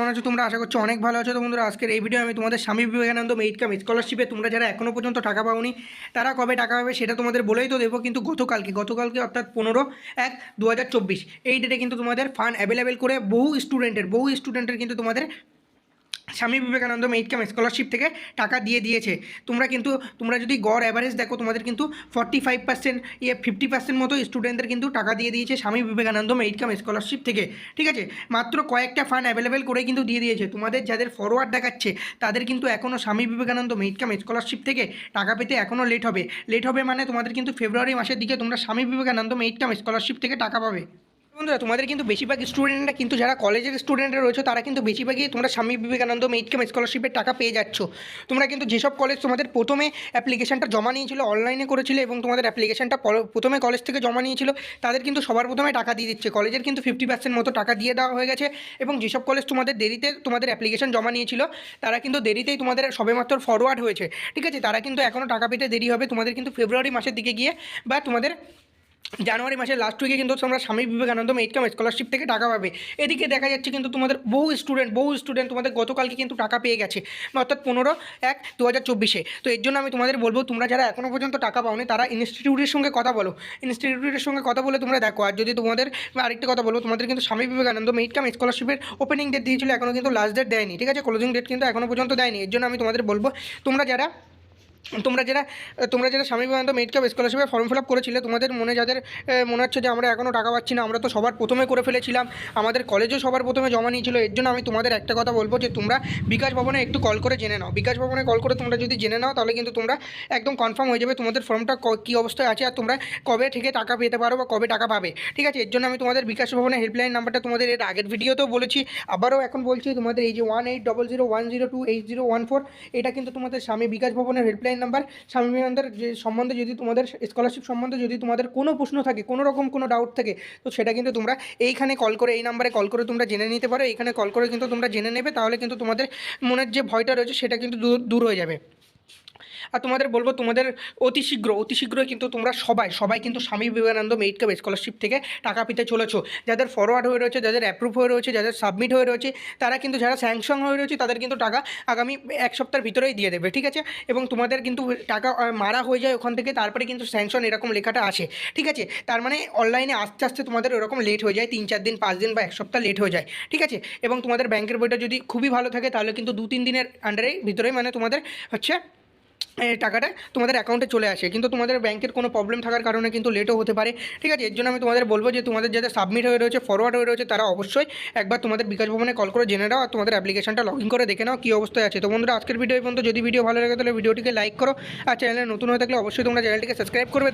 কেমন আছো তোমরা? আশা করছি অনেক ভালো আছো। তো বন্ধুরা, আজকের এই ভিডিও আমি তোমাদের স্বামী বিবেকানন্দ মেইড কাম স্কলারশিপে তোমরা যারা এখনও পর্যন্ত টাকা পাওনি তারা কবে টাকা পাবে সেটা তোমাদের বলেই তো দেবো। কিন্তু গতকালকে অর্থাৎ 15/1/2024 এই ডেটে কিন্তু তোমাদের ফান্ড অ্যাভেলেবেল করে বহু স্টুডেন্টের কিন্তু তোমাদের স্বামী বিবেকানন্দ মেইড কাম স্কলারশিপ থেকে টাকা দিয়ে দিয়েছে। তোমরা যদি গড় অ্যাভারেজ দেখো, তোমাদের কিন্তু 45% 50% মতো স্টুডেন্টদের কিন্তু টাকা দিয়ে দিয়েছে স্বামী বিবেকানন্দ মেইড কাম স্কলারশিপ থেকে। ঠিক আছে, মাত্র কয়েকটা ফান্ড অ্যাভেলেবেল করে কিন্তু দিয়ে দিয়েছে। তোমাদের যাদের ফরওয়ার্ড দেখাচ্ছে তাদের কিন্তু এখনও স্বামী বিবেকানন্দ মেইড কাম স্কলারশিপ থেকে টাকা পেতে এখনও লেট হবে মানে তোমাদের কিন্তু ফেব্রুয়ারি মাসের দিকে তোমরা স্বামী বিবেকানন্দ মেইড কাম স্কলারশিপ থেকে টাকা পাবে। বন্ধুরা, তোমাদের কিন্তু বেশিরভাগ স্টুডেন্টরা কিন্তু যারা কলেজের স্টুডেন্টরা রয়েছে তারা কিন্তু বেশিরভাগই তোমরা স্বামী বিবেকানন্দ মেইড কাম স্কলারশিপের টাকা পেয়ে যাচ্ছ। তোমরা কিন্তু যেসব কলেজ তোমাদের প্রথমে অ্যাপ্লিকেশনটা জমা নিয়েছিল, অনলাইনে করেছিলে এবং তোমাদের অ্যাপ্লিকেশনটা প্রথমে কলেজ থেকে জমা নিয়েছিল, তাদের কিন্তু সবার প্রথমে টাকা দিয়ে দিচ্ছে। কলেজের কিন্তু 50% মতো টাকা দিয়ে দেওয়া হয়ে গেছে। এবং যেসব কলেজ তোমাদের দেরিতে তোমাদের অ্যাপ্লিকেশন জমা নিয়েছিল তারা কিন্তু দেরিতেই তোমাদের সবেমাত্র ফরওয়ার্ড হয়েছে। ঠিক আছে, তারা কিন্তু এখনও টাকা পেতে দেরি হবে। তোমাদের কিন্তু ফেব্রুয়ারি মাসের দিকে গিয়ে বা তোমাদের জানুয়ারি মাসের লাস্ট উইকে কিন্তু তোমরা স্বামী বিবেকানন্দ মেইড কাম স্কলারশিপ থেকে টাকা পাবে। এদিকে দেখা যাচ্ছে কিন্তু তোমাদের বহু স্টুডেন্ট তোমাদের গতকালকে কিন্তু টাকা পেয়ে গেছে, অর্থাৎ 15/1/2024। তো এর জন্য আমি তোমাদের বলবো, তোমরা যারা এখনও পর্যন্ত টাকা পাওনি তারা ইনস্টিটিউটের সঙ্গে কথা বলে তোমরা দেখো। আর যদি তোমাদের আরেকটা কথা বলবো, তোমাদের কিন্তু স্বামী বিবেকানন্দ মেইড কাম স্কলারশিপের ওপেনিং ডেট দিয়েছিল, এখনও কিন্তু লাস্ট ডেট দেয়নি। ঠিক আছে, ক্লোজিং ডেট কিন্তু এখনও পর্যন্ত দেয়নি। এর জন্য আমি তোমাদের বলবো, তোমরা যারা স্বামী বিবেকানন্দ মেইড কাম স্কলারশিপে ফর্ম ফিল আপ করেছিলে, তোমাদের যাদের মনে হচ্ছে যে আমরা এখনও টাকা পাচ্ছি না, আমরা তো সবার প্রথমে করে ফেলেছিলাম, আমাদের কলেজও সবার প্রথমে জমা নিয়েছিল। এর জন্য আমি তোমাদের একটা কথা বলবো যে তোমরা বিকাশ ভবনে একটু কল করে জেনে নাও। বিকাশ ভবনে কল করে তোমরা যদি জেনে নাও তাহলে কিন্তু তোমরা একদম কনফার্ম হয়ে যাবে তোমাদের ফর্মটা কী অবস্থায় আছে আর তোমরা কবে থেকে টাকা পেতে পারো বা কবে টাকা পাবে। ঠিক আছে, এর জন্য আমি তোমাদের বিকাশ ভবনের হেল্পলাইন নাম্বারটা তোমাদের এর আগের ভিডিওতেও বলেছি, আবারও এখন বলছি। তোমাদের এই যে 18001021028014 এটা কিন্তু তোমাদের স্বামী বিকাশ ভবনের হেল্পলাইন নাম্বার। স্বামী বিবেকানন্দের যে সম্বন্ধে যদি তোমাদের স্কলারশিপ সম্বন্ধে যদি তোমাদের কোনো প্রশ্ন থাকে, কোনো রকম কোনো ডাউট থাকে, তো সেটা কিন্তু তোমরা এইখানে কল করে, এই নাম্বারে কল করে তোমরা জেনে নিতে পারো। এইখানে কল করে কিন্তু তোমরা জেনে নেবে, তাহলে কিন্তু তোমাদের মনের যে ভয়টা রয়েছে সেটা কিন্তু দূর হয়ে যাবে। আর তোমাদের বলবো, তোমাদের অতি শীঘ্রই কিন্তু তোমরা সবাই কিন্তু স্বামী বিবেকানন্দ মেইড কাম স্কলারশিপ থেকে টাকা পেতে চলেছো। যাদের ফরওয়ার্ড হয়ে রয়েছে, যাদের অ্যাপ্রুভ হয়ে রয়েছে, যাদের সাবমিট হয়ে রয়েছে, তারা কিন্তু যারা স্যাংশন হয়ে রয়েছে তাদের কিন্তু টাকা আগামী এক সপ্তাহের ভিতরেই দিয়ে দেবে। ঠিক আছে, এবং তোমাদের কিন্তু টাকা মারা হয়ে যায় ওখান থেকে, তারপরে কিন্তু স্যাংশন এরকম লেখাটা আসে। ঠিক আছে, তার মানে অনলাইনে আস্তে আস্তে তোমাদের এরকম লেট হয়ে যায়, 3-4 দিন 5 দিন বা এক সপ্তাহ লেট হয়ে যায়। ঠিক আছে, এবং তোমাদের ব্যাংকের বইটা যদি খুবই ভালো থাকে তাহলে কিন্তু 2-3 দিনের ভিতরেই মানে তোমাদের হচ্ছে টাকাটা তোমাদের অ্যাকাউন্টে চলে আসে। কিন্তু তোমাদের ব্যাংকের কোনো প্রবলেম থাকার কারণে কিন্তু লেটও হতে পারে। ঠিক আছে, এর জন্য আমি তোমাদের বলবো যে তোমাদের যাদের সাবমিট হয়ে রয়েছে, ফরওয়ার্ড হয়ে রয়েছে, তারা অবশ্যই একবার তোমাদের বিকাশ ভবনে কল করে জেনে নাও আর তোমাদের অ্যাপ্লিকেশনটা লগ ইন করে দেখে নাও কী অবস্থায় আছে। তো বন্ধুরা, আজকের ভিডিও পর্যন্ত। যদি ভিডিও ভালো লাগে তাহলে ভিডিওটিকে লাইক করো, আর চ্যানেলে নতুন হয়ে থাকলে অবশ্যই তোমরা চ্যানেলটিকে সাবস্ক্রাইব করবে।